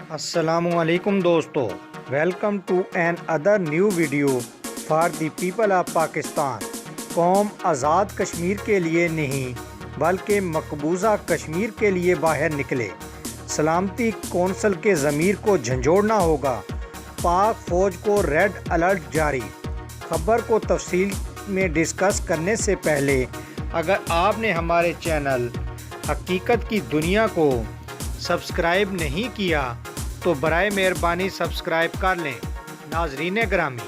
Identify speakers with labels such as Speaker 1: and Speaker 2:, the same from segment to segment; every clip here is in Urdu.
Speaker 1: السلام علیکم دوستو، welcome to another new video for the people of Pakistan. قوم آزاد کشمیر کے لیے نہیں بلکہ مقبوضہ کشمیر کے لیے باہر نکلے۔ سلامتی کونسل کے ضمیر کو جھنجھوڑنا ہوگا۔ پاک فوج کو ریڈ الرٹ جاری۔ خبر کو تفصیل میں ڈسکس کرنے سے پہلے اگر آپ نے ہمارے چینل حقیقت کی دنیا کو سبسکرائب نہیں کیا تو برائے مہربانی سبسکرائب کر لیں۔ ناظرین گرامی،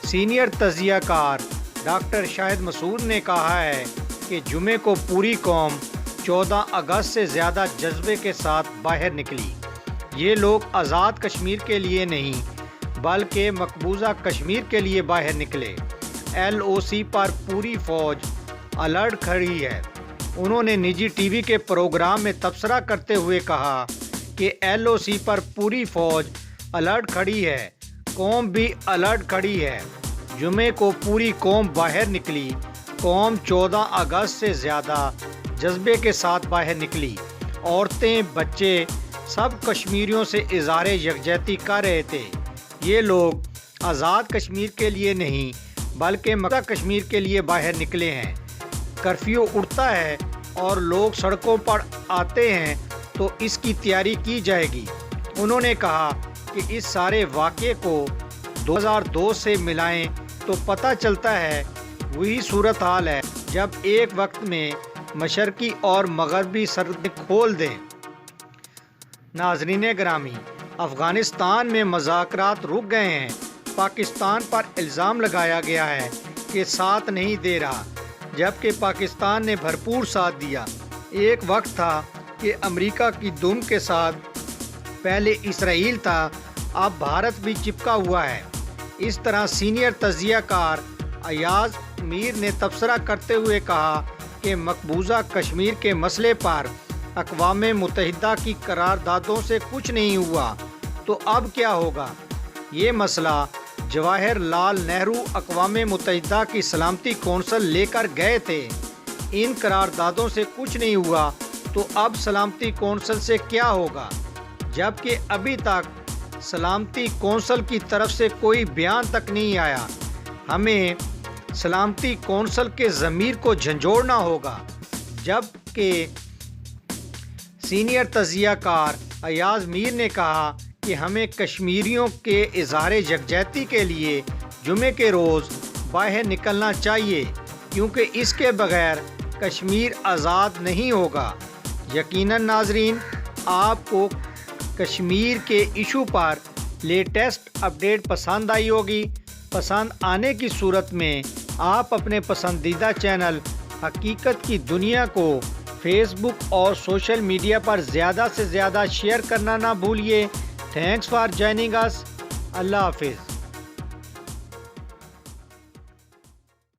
Speaker 1: سینئر تجزیہ کار ڈاکٹر شاہد مسعود نے کہا ہے کہ جمعے کو پوری قوم 14 اگست سے زیادہ جذبے کے ساتھ باہر نکلی۔ یہ لوگ آزاد کشمیر کے لیے نہیں بلکہ مقبوضہ کشمیر کے لیے باہر نکلے۔ LOC پر پوری فوج الرٹ کھڑی ہے۔ انہوں نے نجی ٹی وی کے پروگرام میں تبصرہ کرتے ہوئے کہا کہ LOC پر پوری فوج الرٹ کھڑی ہے، قوم بھی الرٹ کھڑی ہے۔ جمعے کو پوری قوم باہر نکلی۔ قوم 14 اگست سے زیادہ جذبے کے ساتھ باہر نکلی۔ عورتیں، بچے سب کشمیریوں سے اظہار یکجہتی کر رہے تھے۔ یہ لوگ آزاد کشمیر کے لیے نہیں بلکہ مقبوضہ کشمیر کے لیے باہر نکلے ہیں۔ کرفیو اٹھتا ہے اور لوگ سڑکوں پر آتے ہیں تو اس کی تیاری کی جائے گی۔ انہوں نے کہا کہ اس سارے واقعے کو 2002 سے ملائیں تو پتہ چلتا ہے وہی صورتحال ہے جب ایک وقت میں مشرقی اور مغربی سرحدیں کھول دیں۔ ناظرین گرامی، افغانستان میں مذاکرات رک گئے ہیں۔ پاکستان پر الزام لگایا گیا ہے کہ ساتھ نہیں دے رہا، جبکہ پاکستان نے بھرپور ساتھ دیا۔ ایک وقت تھا کہ امریکہ کی دم کے ساتھ پہلے اسرائیل تھا، اب بھارت بھی چپکا ہوا ہے۔ اس طرح سینئر تجزیہ کار ایاز میر نے تبصرہ کرتے ہوئے کہا کہ مقبوضہ کشمیر کے مسئلے پر اقوام متحدہ کی قراردادوں سے کچھ نہیں ہوا تو اب کیا ہوگا؟ یہ مسئلہ جواہر لال نہرو اقوام متحدہ کی سلامتی کونسل لے کر گئے تھے۔ ان قراردادوں سے کچھ نہیں ہوا تو اب سلامتی کونسل سے کیا ہوگا؟ جبکہ ابھی تک سلامتی کونسل کی طرف سے کوئی بیان تک نہیں آیا۔ ہمیں سلامتی کونسل کے ضمیر کو جھنجھوڑنا ہوگا۔ جبکہ سینئر تجزیہ کار ایاز میر نے کہا کہ ہمیں کشمیریوں کے اظہار یکجہتی کے لیے جمعے کے روز باہر نکلنا چاہیے، کیونکہ اس کے بغیر کشمیر آزاد نہیں ہوگا۔ یقیناً ناظرین، آپ کو کشمیر کے ایشو پر لیٹسٹ اپڈیٹ پسند آئی ہوگی۔ پسند آنے کی صورت میں آپ اپنے پسندیدہ چینل حقیقت کی دنیا کو فیس بک اور سوشل میڈیا پر زیادہ سے زیادہ شیئر کرنا نہ بھولیے۔ تھینکس فار جوائننگ اس۔ اللہ حافظ۔